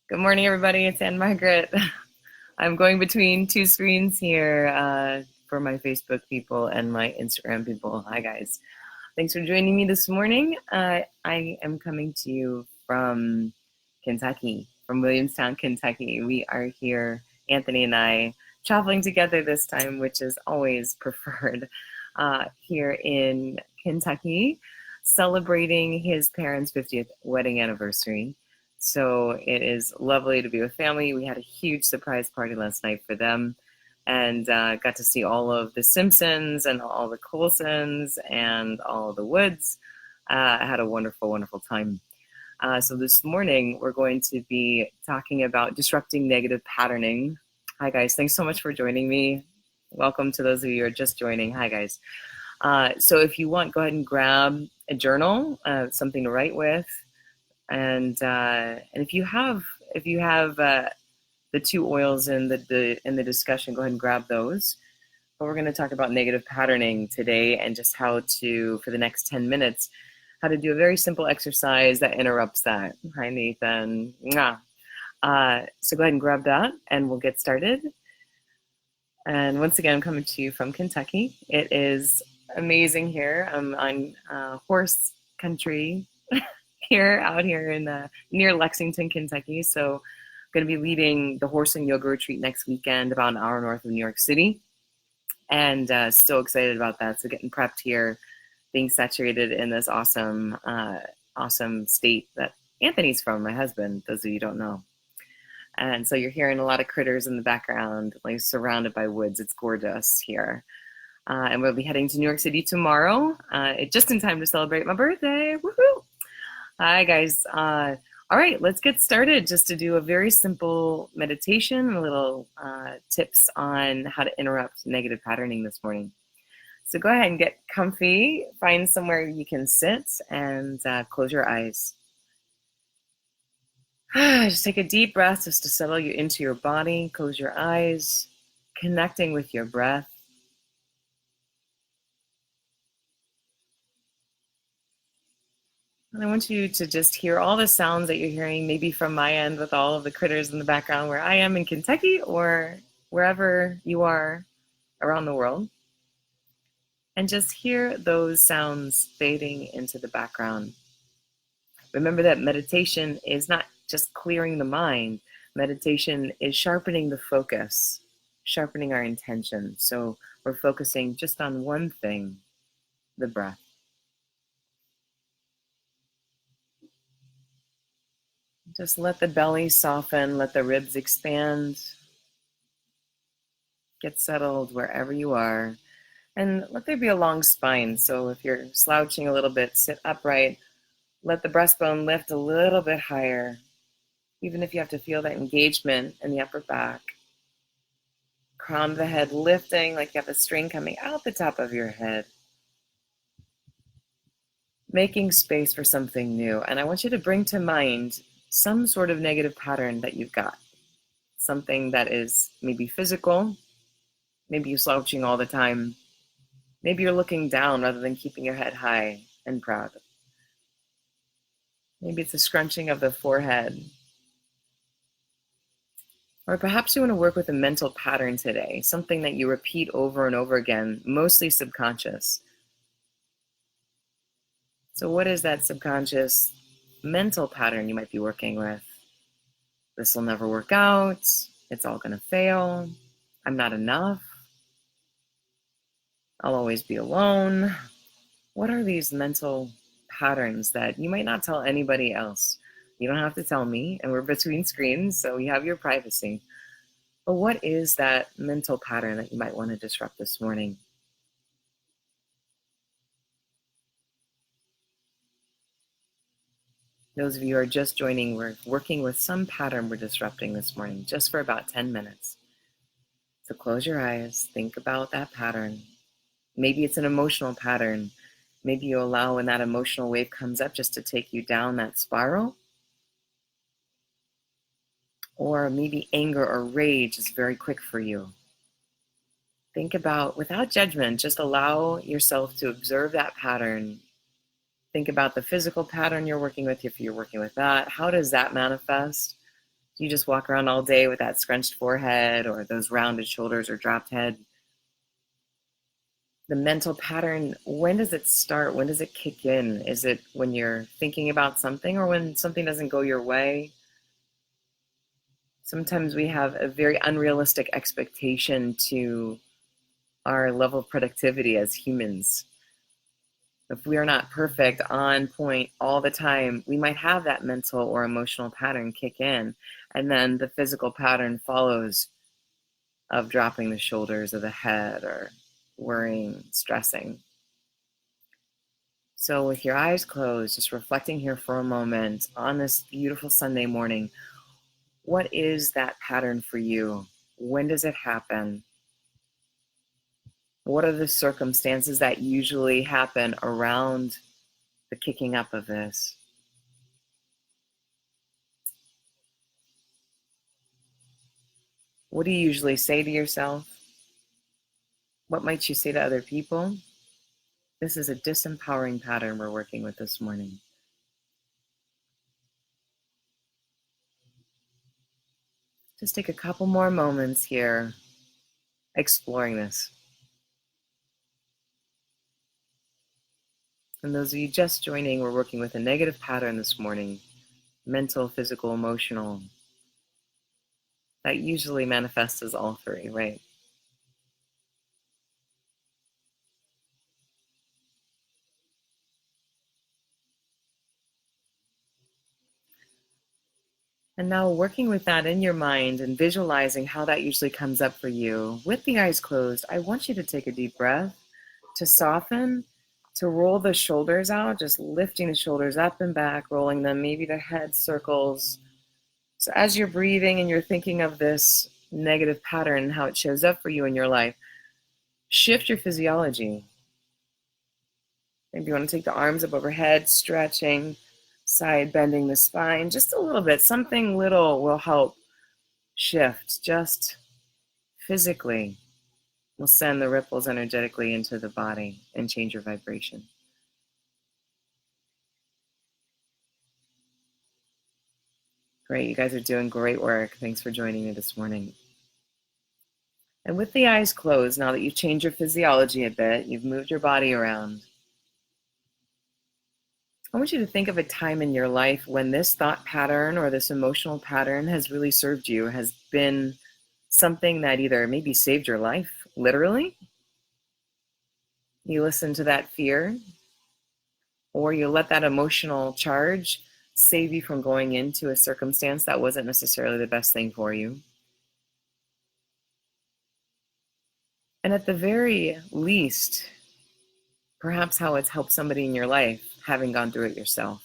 Good morning, everybody. It's Anne-Margaret. I'm going between two screens here for my Facebook people and my Instagram people. Hi, guys. Thanks for joining me this morning. I am coming to you from Kentucky, from Williamstown, Kentucky. We are here, Anthony and I, traveling together this time, which is always preferred, here in Kentucky, celebrating his parents' 50th wedding anniversary. So it is lovely to be with family. We had a huge surprise party last night for them and got to see all of the Simpsons and all the Coulsons and all of the Woods. I had a wonderful, wonderful time. So this morning, we're going to be talking about disrupting negative patterning. Hi, guys. Thanks so much for joining me. Welcome to those of you who are just joining. Hi, guys. So if you want, go ahead and grab a journal, something to write with. And if you have the two oils in the discussion, go ahead and grab those. But we're going to talk about negative patterning today and just how to, for the next 10 minutes, how to do a very simple exercise that interrupts that. Hi, Nathan. So go ahead and grab that and we'll get started. And once again, I'm coming to you from Kentucky. It is amazing here. I'm on horse country out here in near Lexington, Kentucky. So I'm going to be leading the horse and yoga retreat next weekend, about an hour north of New York City. And still excited about that. So getting prepped here, being saturated in this awesome state that Anthony's from, my husband, those of you who don't know. And so you're hearing a lot of critters in the background, like surrounded by woods. It's gorgeous here. And we'll be heading to New York City tomorrow, just in time to celebrate my birthday. Woohoo! Hi, guys. All right, let's get started just to do a very simple meditation, a little tips on how to interrupt negative patterning this morning. So go ahead and get comfy, find somewhere you can sit and close your eyes. Just take a deep breath just to settle you into your body. Close your eyes, connecting with your breath. And I want you to just hear all the sounds that you're hearing, maybe from my end with all of the critters in the background where I am in Kentucky or wherever you are around the world. And just hear those sounds fading into the background. Remember that meditation is not just clearing the mind. Meditation is sharpening the focus, sharpening our intention. So we're focusing just on one thing, the breath. Just let the belly soften, let the ribs expand. Get settled wherever you are. And let there be a long spine. So if you're slouching a little bit, sit upright. Let the breastbone lift a little bit higher, even if you have to feel that engagement in the upper back. Crown of the head lifting like you have a string coming out the top of your head. Making space for something new. And I want you to bring to mind some sort of negative pattern that you've got. Something that is maybe physical. Maybe you're slouching all the time. Maybe you're looking down rather than keeping your head high and proud. Maybe it's a scrunching of the forehead. Or perhaps you want to work with a mental pattern today, something that you repeat over and over again, mostly subconscious. So what is that subconscious mental pattern you might be working with? This will never work out. It's all going to fail. I'm not enough. I'll always be alone. What are these mental patterns that you might not tell anybody else? You don't have to tell me, and we're between screens, so you have your privacy. But what is that mental pattern that you might want to disrupt this morning? Those of you who are just joining, we're working with some pattern we're disrupting this morning, just for about 10 minutes. So close your eyes, think about that pattern. Maybe it's an emotional pattern. Maybe you allow when that emotional wave comes up just to take you down that spiral. Or maybe anger or rage is very quick for you. Think about, without judgment, just allow yourself to observe that pattern. Think about the physical pattern you're working with, if you're working with that. How does that manifest? Do you just walk around all day with that scrunched forehead or those rounded shoulders or dropped head? The mental pattern, when does it start? When does it kick in? Is it when you're thinking about something or when something doesn't go your way? Sometimes we have a very unrealistic expectation to our level of productivity as humans. If we are not perfect, on point all the time, we might have that mental or emotional pattern kick in, and then the physical pattern follows of dropping the shoulders of the head or worrying, stressing. So with your eyes closed, just reflecting here for a moment on this beautiful Sunday morning, what is that pattern for you? When does it happen? What are the circumstances that usually happen around the kicking up of this? What do you usually say to yourself? What might you say to other people? This is a disempowering pattern we're working with this morning. Just take a couple more moments here exploring this. And those of you just joining, we're working with a negative pattern this morning, mental, physical, emotional. That usually manifests as all three, right? And now working with that in your mind and visualizing how that usually comes up for you, with the eyes closed, I want you to take a deep breath, to soften, to roll the shoulders out, just lifting the shoulders up and back, rolling them, maybe the head circles. So as you're breathing and you're thinking of this negative pattern and how it shows up for you in your life, shift your physiology. Maybe you want to take the arms up overhead, stretching, side bending the spine, just a little bit. Something little will help shift, just physically. Will send the ripples energetically into the body and change your vibration. Great, you guys are doing great work. Thanks for joining me this morning. And with the eyes closed, now that you've changed your physiology a bit, you've moved your body around, I want you to think of a time in your life when this thought pattern or this emotional pattern has really served you, has been something that either maybe saved your life, literally, you listen to that fear, or you let that emotional charge save you from going into a circumstance that wasn't necessarily the best thing for you. And at the very least, perhaps how it's helped somebody in your life, having gone through it yourself.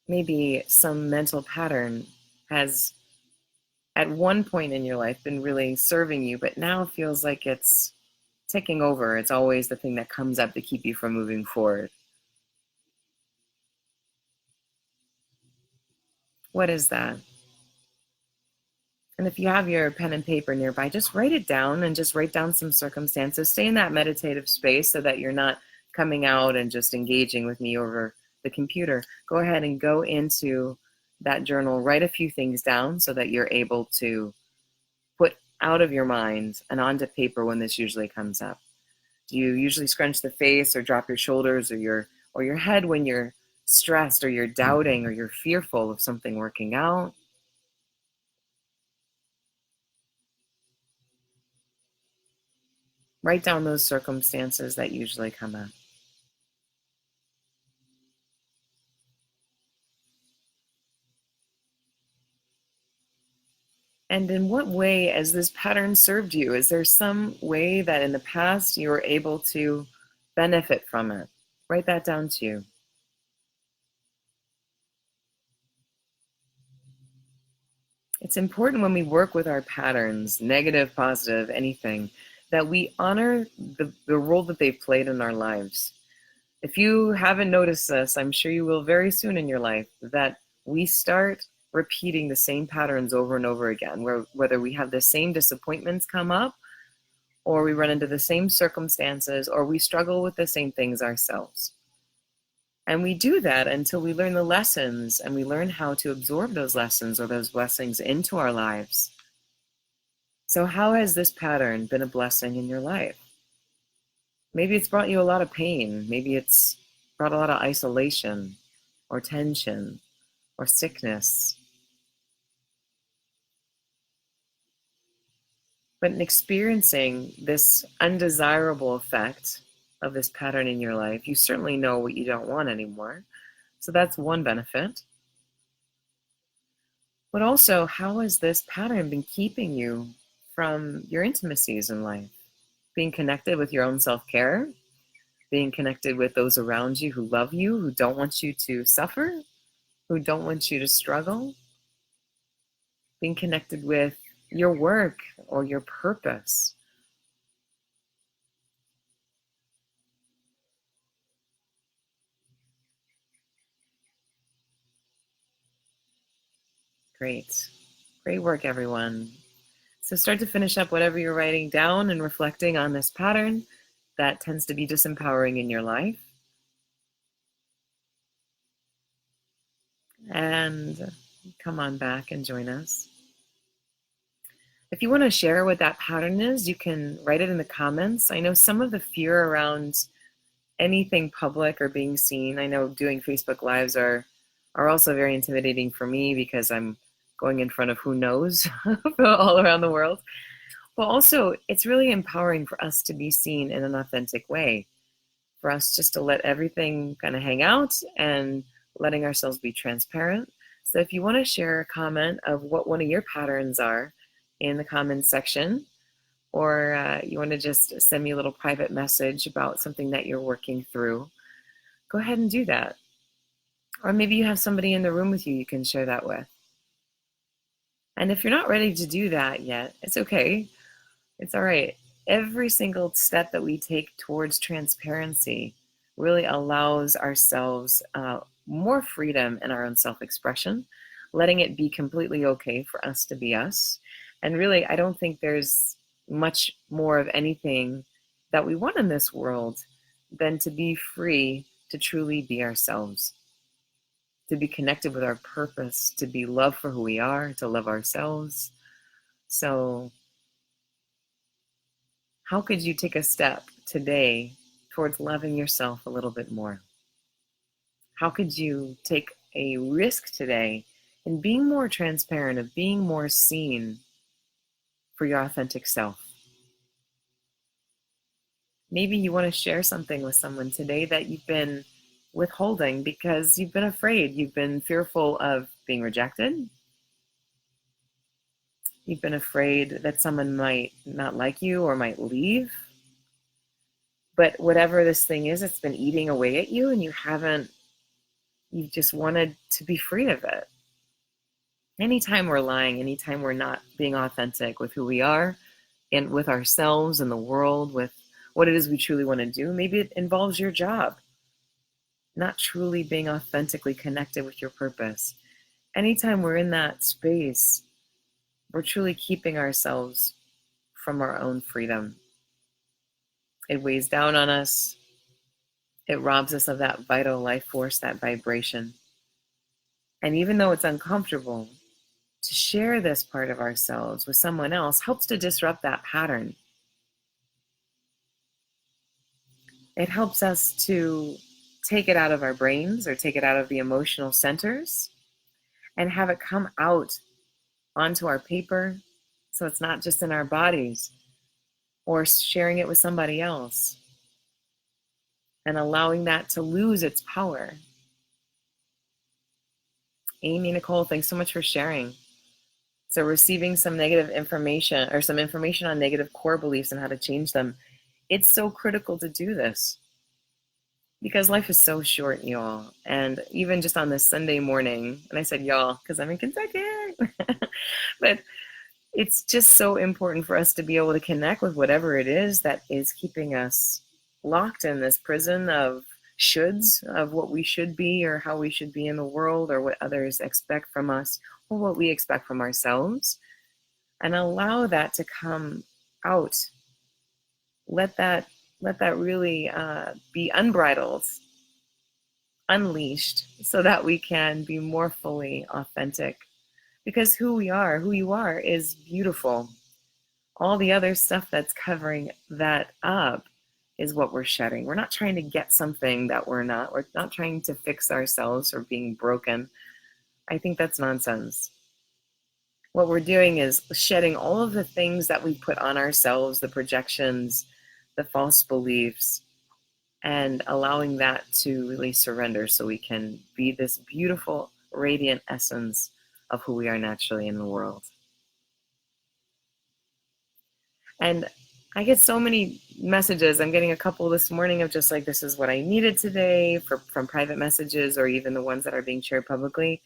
Maybe some mental pattern has at one point in your life been really serving you, but now feels like it's taking over. It's always the thing that comes up to keep you from moving forward. What is that? And if you have your pen and paper nearby, just write it down and just write down some circumstances. Stay in that meditative space so that you're not coming out and just engaging with me over the computer. Go ahead and go into that journal, write a few things down so that you're able to put out of your mind and onto paper when this usually comes up. Do you usually scrunch the face or drop your shoulders or your head when you're stressed or you're doubting or you're fearful of something working out? Write down those circumstances that usually come up. And in what way has this pattern served you? Is there some way that in the past you were able to benefit from it? Write that down too. It's important when we work with our patterns, negative, positive, anything, that we honor the role that they've played in our lives. If you haven't noticed this, I'm sure you will very soon in your life, that we start repeating the same patterns over and over again, where whether we have the same disappointments come up or we run into the same circumstances, or we struggle with the same things ourselves. And we do that until we learn the lessons and we learn how to absorb those lessons or those blessings into our lives. So how has this pattern been a blessing in your life? Maybe it's brought you a lot of pain. Maybe it's brought a lot of isolation or tension or sickness. But in experiencing this undesirable effect of this pattern in your life, you certainly know what you don't want anymore. So that's one benefit. But also, how has this pattern been keeping you from your intimacies in life? Being connected with your own self-care, being connected with those around you who love you, who don't want you to suffer, who don't want you to struggle, being connected with your work or your purpose. Great. Great work, everyone. So start to finish up whatever you're writing down and reflecting on this pattern that tends to be disempowering in your life. And come on back and join us. If you want to share what that pattern is, you can write it in the comments. I know some of the fear around anything public or being seen, I know doing Facebook Lives are also very intimidating for me because I'm going in front of who knows all around the world. But also, it's really empowering for us to be seen in an authentic way, for us just to let everything kind of hang out and letting ourselves be transparent. So if you want to share a comment of what one of your patterns are in the comments section, or you want to just send me a little private message about something that you're working through, go ahead and do that. Or maybe you have somebody in the room with you you can share that with. And if you're not ready to do that yet, it's okay. It's all right. Every single step that we take towards transparency really allows ourselves more freedom in our own self-expression, letting it be completely okay for us to be us. And really, I don't think there's much more of anything that we want in this world than to be free to truly be ourselves, to be connected with our purpose, to be loved for who we are, to love ourselves. So how could you take a step today towards loving yourself a little bit more? How could you take a risk today in being more transparent, of being more seen for your authentic self? Maybe you want to share something with someone today that you've been withholding because you've been afraid, you've been fearful of being rejected. You've been afraid that someone might not like you or might leave. But whatever this thing is, it's been eating away at you and you've just wanted to be free of it. Anytime we're lying, anytime we're not being authentic with who we are and with ourselves and the world, with what it is we truly want to do, maybe it involves your job, not truly being authentically connected with your purpose. Anytime we're in that space, we're truly keeping ourselves from our own freedom. It weighs down on us. It robs us of that vital life force, that vibration. And even though it's uncomfortable, to share this part of ourselves with someone else helps to disrupt that pattern. It helps us to take it out of our brains or take it out of the emotional centers and have it come out onto our paper, so it's not just in our bodies, or sharing it with somebody else and allowing that to lose its power. Amy Nicole, thanks so much for sharing. So receiving some negative information or some information on negative core beliefs and how to change them, it's so critical to do this because life is so short, y'all. And even just on this Sunday morning, and I said y'all because I'm in Kentucky, but it's just so important for us to be able to connect with whatever it is that is keeping us locked in this prison of shoulds, of what we should be or how we should be in the world or what others expect from us or what we expect from ourselves, and allow that to come out let that really be unbridled, unleashed, so that we can be more fully authentic. Because who you are, is beautiful. All the other stuff that's covering that up is what we're shedding. We're not trying to get something that we're not. We're not trying to fix ourselves or being broken. I think that's nonsense. What we're doing is shedding all of the things that we put on ourselves, the projections, the false beliefs, and allowing that to really surrender so we can be this beautiful, radiant essence of who we are naturally in the world. And I get so many messages. I'm getting a couple this morning of just like, this is what I needed today, from private messages, or even the ones that are being shared publicly.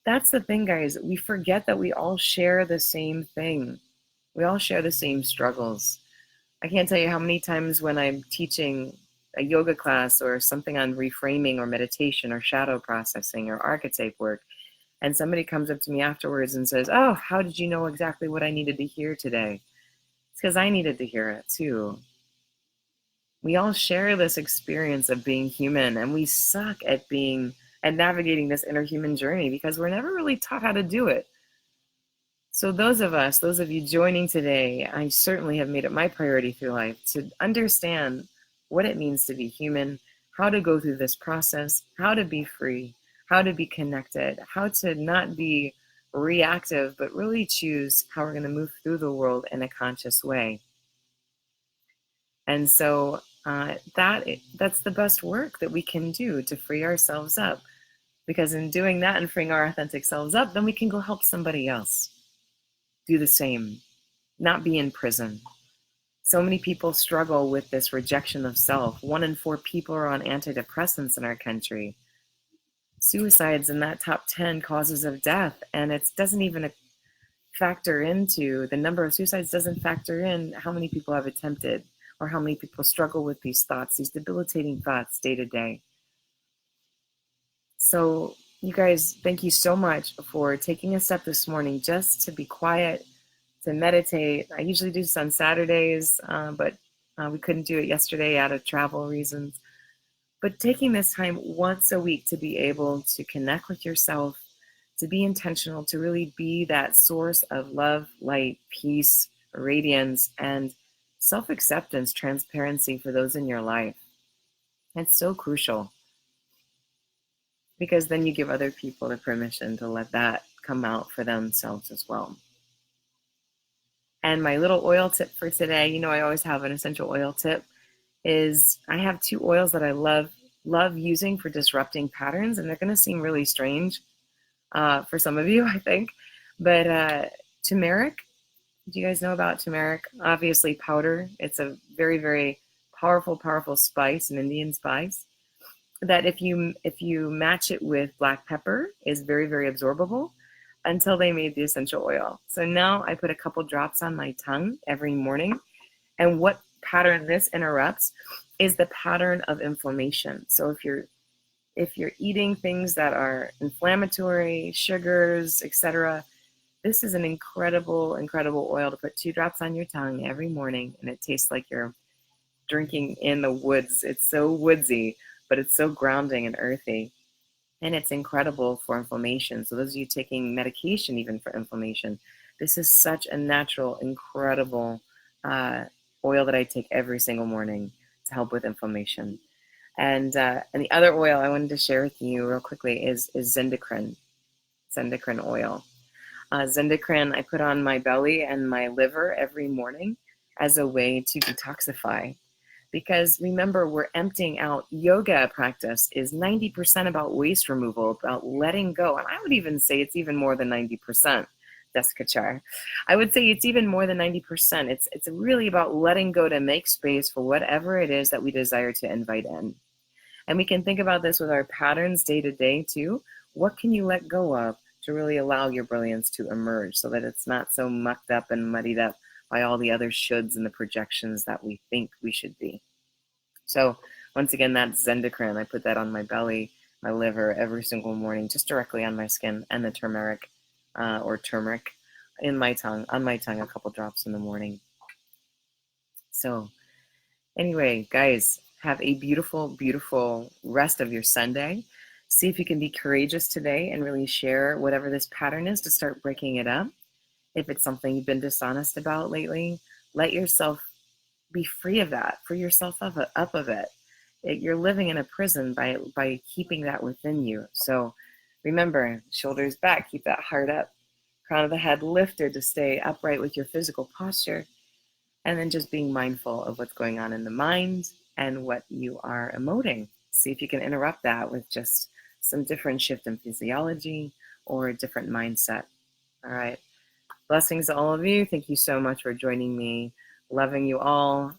That's the thing, guys. We forget that we all share the same thing. We all share the same struggles. I can't tell you how many times when I'm teaching a yoga class or something on reframing or meditation or shadow processing or archetype work, and somebody comes up to me afterwards and says, "Oh, how did you know exactly what I needed to hear today?" It's because I needed to hear it too. We all share this experience of being human, and we suck at navigating this inner human journey because we're never really taught how to do it. So those of you joining today, I certainly have made it my priority through life to understand what it means to be human, how to go through this process, how to be free, how to be connected, how to not be reactive, but really choose how we're going to move through the world in a conscious way. And so that's the best work that we can do to free ourselves up. Because in doing that and freeing our authentic selves up, then we can go help somebody else do the same, not be in prison. So many people struggle with this rejection of self. 1 in 4 people are on antidepressants in our country. Suicides in that top 10 causes of death, and it doesn't even factor into the number of suicides, doesn't factor in how many people have attempted or how many people struggle with these thoughts, these debilitating thoughts day to day. So you guys, thank you so much for taking a step this morning just to be quiet, to meditate. I usually do this on Saturdays, but we couldn't do it yesterday out of travel reasons. But taking this time once a week to be able to connect with yourself, to be intentional, to really be that source of love, light, peace, radiance, and self-acceptance, transparency for those in your life. It's so crucial, because then you give other people the permission to let that come out for themselves as well. And my little oil tip for today, I always have an essential oil tip, is I have 2 oils that I love using for disrupting patterns, and they're going to seem really strange for some of you, I think. But turmeric, do you guys know about turmeric? Obviously powder. It's a very, very powerful spice, an Indian spice, that if you match it with black pepper, is very, very absorbable, until they made the essential oil. So now I put a couple drops on my tongue every morning. And what pattern this interrupts is the pattern of inflammation. So if you're eating things that are inflammatory, sugars, etc., this is an incredible oil to put 2 drops on your tongue every morning, and it tastes like you're drinking in the woods. It's so woodsy, but it's so grounding and earthy. And it's incredible for inflammation. So those of you taking medication even for inflammation, this is such a natural, incredible oil that I take every single morning to help with inflammation. And the other oil I wanted to share with you real quickly is zendocrine oil. Zendocrine I put on my belly and my liver every morning as a way to detoxify. Because remember, we're emptying out. Yoga practice is 90% about waste removal, about letting go. And I would even say it's even more than 90%, Jessica Char. I would say it's even more than 90%. It's really about letting go to make space for whatever it is that we desire to invite in. And we can think about this with our patterns day to day too. What can you let go of to really allow your brilliance to emerge, so that it's not so mucked up and muddied up by all the other shoulds and the projections that we think we should be. So once again, that's zendocrine. I put that on my belly, my liver every single morning, just directly on my skin, and the turmeric in my tongue, on my tongue, a couple drops in the morning. So Anyway, guys, have a beautiful, beautiful rest of your Sunday. See if you can be courageous today and really share whatever this pattern is to start breaking it up. If it's something you've been dishonest about lately, let yourself be free of that. Free yourself up of it. You're living in a prison by keeping that within you. So remember, shoulders back, keep that heart up, crown of the head lifted to stay upright with your physical posture, and then just being mindful of what's going on in the mind and what you are emoting. See if you can interrupt that with just some different shift in physiology or a different mindset. All right. Blessings to all of you. Thank you so much for joining me. Loving you all.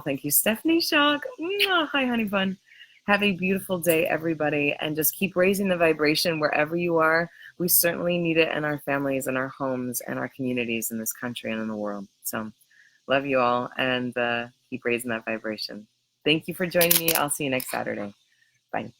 Thank you, Stephanie Shock. Hi, honey bun. Have a beautiful day, everybody, and just keep raising the vibration wherever you are. We certainly need it in our families, in our homes, and our communities in this country and in the world. So love you all, and keep raising that vibration. Thank you for joining me. I'll see you next Saturday. Bye.